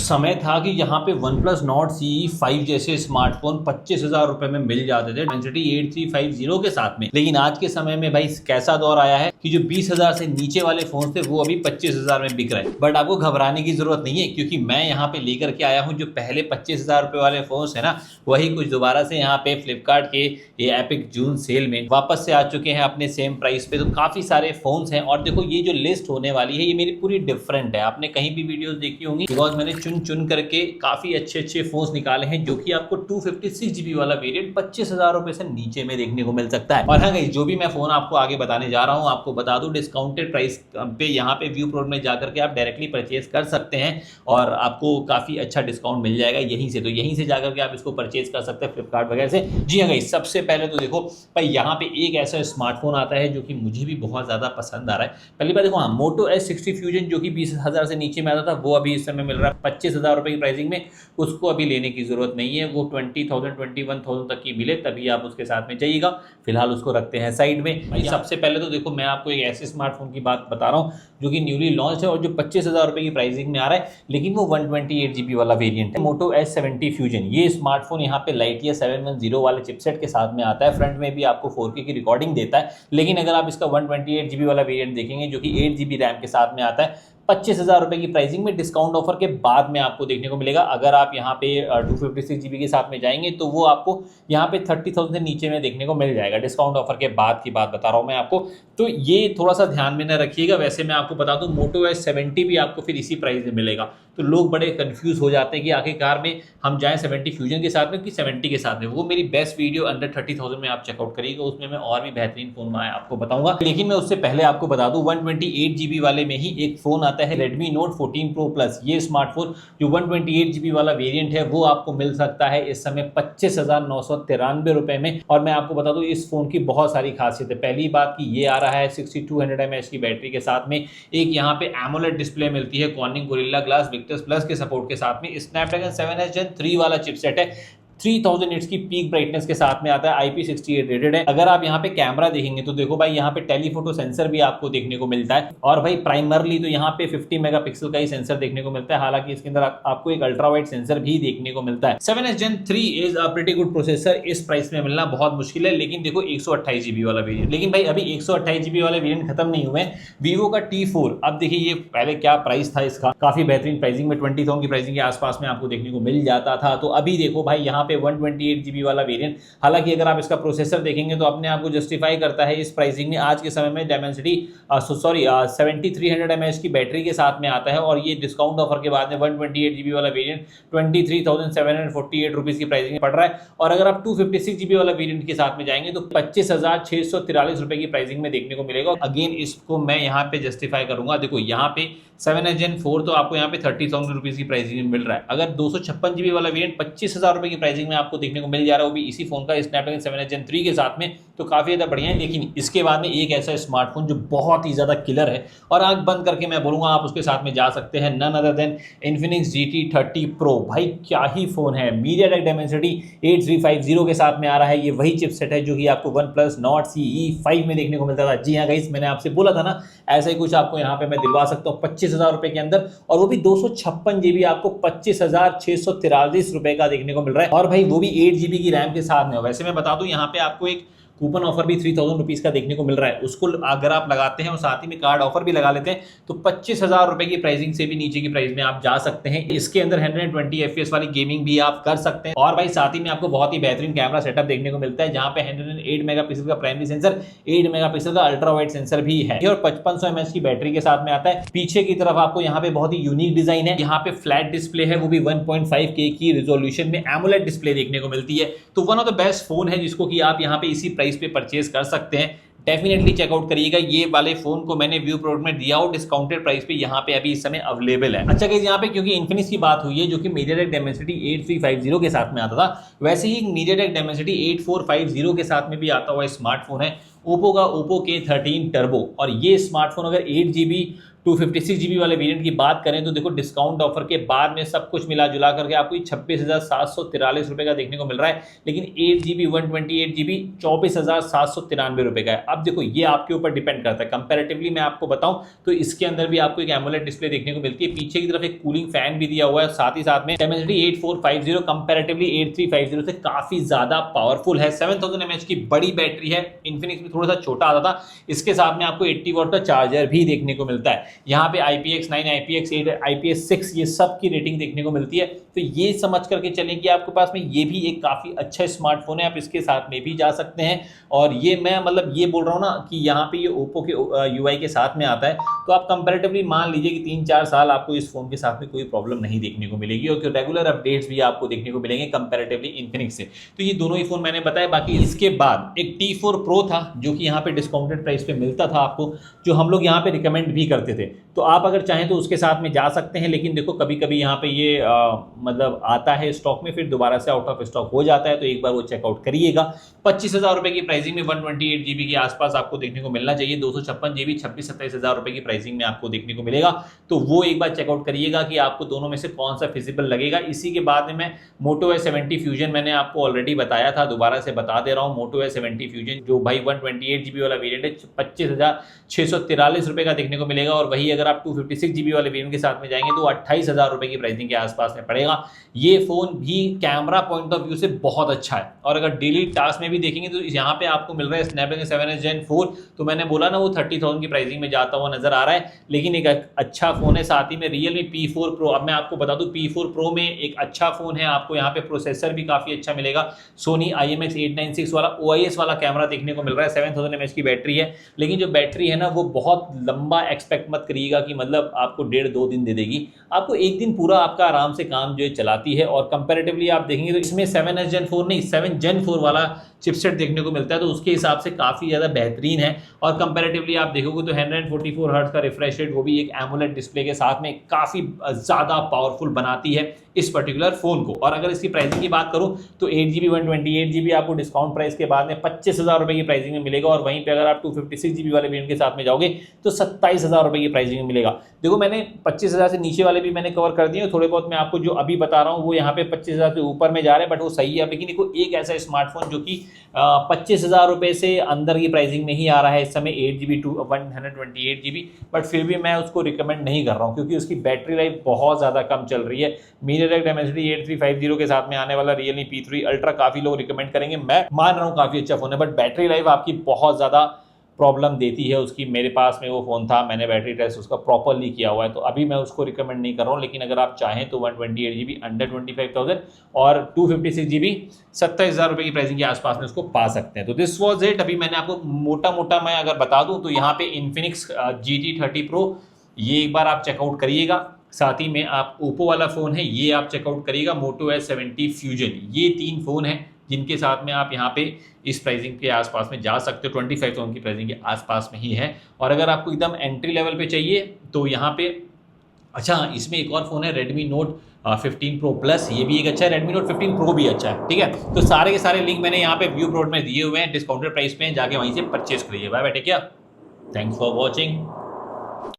समय था कि यहाँ पे OnePlus Nord CE 5 जैसे स्मार्टफोन 25,000 रुपए में मिल जाते थे Dimensity 8350 के साथ में। लेकिन आज के समय में भाई कैसा दौर आया है कि जो 20,000 से नीचे वाले फोन थे वो अभी 25,000 में बिक रहे हैं। बट आपको घबराने की जरूरत नहीं है, क्योंकि मैं यहाँ पे लेकर के आया हूँ जो पहले 25,000 रुपए वाले फोन है ना, वही कुछ दोबारा से यहाँ पे फ्लिपकार्ट के ये एपिक जून सेल में वापस से आ चुके हैं अपने सेम प्राइस पे। तो काफी सारे फोन्स हैं और देखो ये जो लिस्ट होने वाली है ये मेरी पूरी डिफरेंट है। आपने कहीं भी वीडियोस देखी होंगी, बिकॉज मैंने चुन करके काफी अच्छे फोन्स निकाले हैं जो कि आपको 256GB वाला वेरिएंट 25,000 रुपए से नीचे में देखने को मिल सकता है। और हाँ गाइस, जो भी मैं फोन आपको आगे बताने जा रहा हूँ आपको बता दूं डिस्काउंटेड प्राइस पे यहाँ पे व्यू प्रोड में जाकर के आप डायरेक्टली परचेज कर सकते हैं और आपको काफी अच्छा डिस्काउंट मिल जाएगा यहीं से। तो यहीं से जाकर के आप इसको परचेज कर सकते हैं फ्लिपकार्ट वगैरह से। जी हाँ गाइस, सबसे पहले तो देखो भाई यहाँ पे एक ऐसा स्मार्टफोन आता है जो कि मुझे भी बहुत ज्यादा पसंद आ रहा है। पहली बात देखो, हाँ, Moto S60 Fusion जो कि 20,000 से नीचे में आता था वो अभी इस समय मिल रहा है 25,000 रुपए की प्राइसिंग में। उसको अभी लेने की जरूरत नहीं है, वो 20,000 21,000 तक की मिले तभी आप उसके साथ में जाइएगा। फिलहाल उसको रखते हैं साइड में। भाई सबसे पहले तो देखो मैं आपको एक ऐसे स्मार्टफोन की बात बता रहा हूँ जो कि न्यूली लॉन्च है और जो 25,000 रुपए की प्राइसिंग में आ रहा है, लेकिन वो 128GB वाला वेरिएंट है। Moto S70 Fusion ये स्मार्टफोन यहाँ पे Lightyear 710 वाले चिपसेट के साथ में आता है। फ्रंट में भी आपको 4K की रिकॉर्डिंग देता है, लेकिन अगर आप इसका 128GB वाला वेरिएंट देखेंगे जो कि 8GB रैम के साथ में आता है 25,000 रुपए की प्राइसिंग में, डिस्काउंट ऑफर के बाद में आपको देखने को मिलेगा। अगर आप यहाँ पे 256GB के साथ में जाएंगे तो वो आपको यहाँ पे 30,000 से नीचे में देखने को मिल जाएगा। डिस्काउंट ऑफर के बाद की बात बता रहा हूँ मैं आपको, तो ये थोड़ा सा ध्यान में न रखिएगा। वैसे मैं आपको बता दूं Moto S70 भी आपको फिर इसी प्राइस में मिलेगा। तो लोग बड़े कंफ्यूज हो जाते हैं कि आखिरकार में हम जाएं 70 फ्यूजन के साथ में कि 70 के साथ में। वो मेरी बेस्ट वीडियो अंडर 30,000 में आप चेकआउट करिएगा, उसमें मैं और भी बेहतरीन फोन मैं आपको बताऊंगा। लेकिन मैं उससे पहले आपको बता दूं 128GB वाले में ही एक फोन आता है Redmi Note 14 Pro Plus। ये स्मार्टफोन जो 128GB वाला वेरिएंट है वो आपको मिल सकता है इस समय 25,993 रुपए में। और मैं आपको बता दूं इस फोन की बहुत सारी खासियत है। पहली बात की ये आ रहा है 6200 mAh की बैटरी के साथ में, एक यहाँ पे AMOLED डिस्प्ले मिलती है Corning Gorilla Glass Victus Plus के सपोर्ट के साथ में, Snapdragon 7H Gen 3 वाला चिपसेट है, 3000 निट्स की पीक ब्राइटनेस के साथ में आता है, IP68 रेटेड है। अगर आप यहाँ पे कैमरा देखेंगे तो देखो भाई यहाँ पे टेलीफोटो सेंसर भी आपको देखने को मिलता है और भाई प्राइमरली तो यहाँ पे 50 मेगापिक्सल का ही सेंसर देखने को मिलता है। हालांकि इसके अंदर आपको एक अल्ट्रा वाइड सेंसर भी देखने को मिलता है। 7H Gen 3 is a pretty good processor. इस प्राइस में मिलना बहुत मुश्किल है, लेकिन देखो 128GB वाला वेरिएंट। लेकिन भाई अभी 128GB वाले वेरिएंट खत्म नहीं हुए। वीवो का T4, अब देखिए ये पहले क्या प्राइस था इसका, काफी बेहतरीन प्राइसिंग में 20,000 की प्राइसिंग के आसपास में आपको देखने को मिल जाता था। तो अभी देखो भाई यहाँ पे 128GB वाला वेरिएंट, हालांकि अगर आप इसका प्रोसेसर देखेंगे तो अपने आप को जस्टिफाई करता है इस प्राइसिंग में। आज के समय में Dimensity 7300 mAh की बैटरी के साथ में आता है और ये डिस्काउंट ऑफर के बाद में 128GB वाला वेरिएंट 23,748 रुपीज की प्राइसिंग में पड़ रहा है। और अगर आप 256GB वाला वेरिएंट के साथ में जाएंगे तो 25,643 रुपए की प्राइसिंग में देखने को मिलेगा। अगेन इसको मैं यहाँ पे जस्टिफाई करूंगा। देखो यहाँ पे 7H Gen 4 तो आपको यहाँ पे 30,000 रुपीज की प्राइसिंग में मिल रहा है। अगर 256GB वाला वेरिएंट 25,000 रुपए की प्राइसिंग में आपको देखने को मिल जा रहा है, वो भी इसी फोन का Snapdragon 7H Gen 3 के साथ में, तो काफी ज्यादा बढ़िया है। लेकिन इसके बाद में एक ऐसा स्मार्टफोन जो बहुत ही ज्यादा किलर है और आंख बंद करके मैं बोलूंगा आप उसके साथ में जा सकते हैं, none other than Infinix GT30 Pro। भाई क्या ही फोन है, MediaTek Dimensity 8350 के साथ में आ रहा है। ये वही चिपसेट है जो कि आपको OnePlus Nord CE 5 में देखने को मिलता था। जी हाँ गाइस, मैंने आपसे बोला था ना, ऐसा ही कुछ आपको यहाँ पे मैं दिलवा सकता हूँ 25,000 रुपए के अंदर, और वो भी 256GB आपको 25,643 रुपए का देखने को मिल रहा है। और भाई वो भी 8GB की रैम के साथ में। वैसे मैं बता दूं यहाँ पे आपको एक कूपन ऑफर भी 3,000 रुपीज का देखने को मिल रहा है। उसको अगर आप लगाते हैं और साथ ही में कार्ड ऑफर भी लगा लेते हैं तो 25,000 रुपए की प्राइसिंग से भी नीचे की प्राइस में आप जा सकते हैं। इसके अंदर 120 FPS वाली गेमिंग भी आप कर सकते हैं। और भाई साथ ही में आपको बहुत ही बेहतरीन कैमरा सेटअप देखने को मिलता है, जहां पे 108 मेगापिक्सल का प्राइमरी सेंसर, 8 मेगापिक्सल का अल्ट्रा वाइड सेंसर भी है और 5500 mAh की बैटरी के साथ में आता है। पीछे की तरफ आपको यहाँ पे बहुत ही यूनिक डिजाइन है, यहाँ पे फ्लैट डिस्प्ले है, वो भी 1.5K की रिजोल्यूशन में AMOLED डिस्प्ले देखने को मिलती है। तो one of the best phone है जिसको कि आप यहाँ पे इसी प्राइस पे परचेज कर सकते हैं। डेफिनेटली चेकआउट करिएगा। ये वाले फोन को मैंने व्यू प्रोड में दिया और डिस्काउंटेड प्राइस पे यहाँ पे अभी इस समय अवेलेबल है। अच्छा गाइस, यहाँ पे क्योंकि इन्फिनिक्स की बात हुई है जो कि MediaTek Dimensity 8350 के साथ में आता था, वैसे ही MediaTek Dimensity 8450 के साथ में भी आता हुआ स्मार्टफोन है ओप्पो का Oppo K13 Turbo। और ये स्मार्टफोन अगर 8GB 256 GB वाले वेरिएंट की बात करें तो देखो डिस्काउंट ऑफर के बाद में सब कुछ मिला जुला करके आपको 26,743 रुपए का देखने को मिल रहा है, लेकिन 8 GB 128 GB 24,793 रुपए का है। अब देखो ये आपके ऊपर डिपेंड करता है। कंपैरेटिवली मैं आपको बताऊं तो इसके अंदर भी आपको एक एमोलेड डिस्प्ले देखने को मिलती है, पीछे की तरफ एक कूलिंग फैन भी दिया हुआ है, साथ ही साथ में Dimensity 8450 कंपैरेटिवली 8350 से काफी ज्यादा पावरफुल है। 7000 mAh की बड़ी बैटरी है, इन्फिनिक्स में थोड़ा सा छोटा आता था। इसके साथ में आपको 80 वॉट का चार्जर भी देखने को मिलता है। यहाँ पे IPX9 IPX8 IPX6 ये सब की रेटिंग देखने को मिलती है, तो ये समझ करके चलें कि आपके पास में ये भी एक काफी अच्छा स्मार्टफोन है, आप इसके साथ में भी जा सकते हैं। और ये मैं मतलब ये बोल रहा हूँ ना कि यहाँ पे ये ओप्पो के UI के साथ में आता है, तो आप कंपैरेटिवली मान लीजिए कि 3-4 साल आपको इस फोन के साथ में कोई प्रॉब्लम नहीं देखने को मिलेगी और रेगुलर अपडेट्स भी आपको देखने को मिलेंगे कंपैरेटिवली इन्फिनिक्स से। तो ये दोनों ही फोन मैंने बताया। बाकी इसके बाद एक T4 Pro था जो कि यहाँ पे डिस्काउंटेड प्राइस पे मिलता था आपको, जो हम लोग यहाँ पे रिकमेंड भी करते थे, तो आप अगर चाहें तो उसके साथ में जा सकते हैं। लेकिन देखो कभी कभी यहाँ पे ये मतलब आता है स्टॉक में, फिर दोबारा से आउट ऑफ स्टॉक हो जाता है, तो एक बार वो चेकआउट करिएगा। 25,000 रुपए की प्राइसिंग में 128 GB के आसपास आपको देखने को मिलना चाहिए। 256 GB 26-27,000 रुपए की प्राइसिंग में आपको देखने को मिलेगा, तो वो एक बार चेकआउट करिएगा कि आपको दोनों में से कौन सा फिजिबल लगेगा। इसी के बाद में मैं Moto S70 Fusion मैंने आपको ऑलरेडी बताया था, दोबारा से बता दे रहा हूँ। Moto S70 Fusion जो भाई 128 GB वाला वेरिएंट है 25,643 रुपए का देखने को मिलेगा, और वही अगर आप 256 GB वाले वेरिएंट के साथ में जाएंगे तो 28,000 रुपए की प्राइसिंग के आसपास में पड़ेगा। ये फोन भी कैमरा पॉइंट ऑफ व्यू से बहुत अच्छा है, और अगर डेली टास्क में भी देखेंगे तो यहाँ पे आपको मिल रहा है स्नैपड्रैगन 7S Gen 4, तो मैंने बोला ना वो 30,000 की प्राइसिंग में जाता हुआ नजर आ रहा है, लेकिन एक अच्छा फोन है। साथ ही में Realme P4 Pro, अब मैं आपको बता दूं P4 Pro में एक अच्छा फोन है, आपको यहाँ पे प्रोसेसर भी काफी अच्छा मिलेगा, Sony IMX896 वाला OIS वाला कैमरा देखने को मिल रहा है, 7000 mAh की बैटरी है। लेकिन जो बैटरी है ना वो बहुत लंबा एक्सपेक्ट मत करिएगा कि मतलब आपको 1.5-2 दिन दे देगी, आपको एक दिन पूरा आपका आराम से काम जो है चलाती है। और कंपैरेटिवली आप देखेंगे तो इसमें 7S Gen 4 नहीं 7 Gen 4 वाला चिपसेट देखने को मिलता है, तो उसके हिसाब से काफ़ी ज़्यादा बेहतरीन है। और कंपैरेटिवली आप देखोगे तो 144 हर्ट्ज का रिफ्रेश रेट, वो भी एक एमोलेड डिस्प्ले के साथ में, काफ़ी ज़्यादा पावरफुल बनाती है इस पर्टिकुलर फोन को। और अगर इसकी प्राइसिंग की बात करूं तो 8 GB 128 GB आपको डिस्काउंट प्राइस के बाद में 25,000 रुपए की प्राइसिंग में मिलेगा, और वहीं पे अगर आप 256 GB वाले वेरिएंट के साथ में जाओगे तो 27,000 रुपए की प्राइसिंग में मिलेगा। देखो मैंने 25,000 से नीचे वाले भी मैंने कवर कर दिए, थोड़े बहुत मैं आपको जो अभी बता रहा हूँ वो यहाँ पे 25,000 से ऊपर में जा रहे हैं, बट वो सही है। लेकिन देखो एक ऐसा स्मार्टफोन जो कि 25,000 रुपए से अंदर की प्राइसिंग में ही आ रहा है इस समय, 8 GB 128 GB, बट फिर भी मैं उसको रिकमेंड नहीं कर रहा हूँ क्योंकि उसकी बैटरी लाइफ बहुत ज़्यादा कम चल रही है। MediaTek Dimensity 8350 के साथ में आने वाला Realme P3 Ultra काफ़ी लोग रिकमेंड करेंगे, मैं मान रहा हूँ काफ़ी अच्छा फ़ोन है, बट बैटरी लाइफ आपकी बहुत ज़्यादा प्रॉब्लम देती है उसकी। मेरे पास में वो फ़ोन था, मैंने बैटरी टेस्ट उसका प्रॉपरली किया हुआ है, तो अभी मैं उसको रिकमेंड नहीं कर रहा हूँ। लेकिन अगर आप चाहें तो 128 GB अंडर 25,000 और 256 GB 27,000 रुपये की प्राइसिंग के आसपास में उसको पा सकते हैं। तो दिस वॉज इट। अभी मैंने आपको मोटा मोटा मैं अगर बता दूँ तो यहाँ पे Infinix GT30 Pro ये एक बार आप चेकआउट करिएगा, साथ ही में आप ओप्पो वाला फ़ोन है ये आप चेकआउट करिएगा, Moto S70 Fusion, ये 3 फ़ोन हैं जिनके साथ में आप यहाँ पे इस प्राइसिंग के आसपास में जा सकते हो, 25,000 की प्राइसिंग के आसपास में ही है। और अगर आपको एकदम एंट्री लेवल पे चाहिए तो यहाँ पे अच्छा इसमें एक और फ़ोन है Redmi Note 15 Pro Plus, ये भी एक अच्छा है, Redmi Note 15 Pro भी अच्छा है, ठीक है। तो सारे के सारे लिंक मैंने यहाँ पे व्यू प्रोड में दिए हुए हैं, डिस्काउंटेड प्राइस पे जाके वहीं से परचेज करिए। Bye bye, take care, thanks for watching.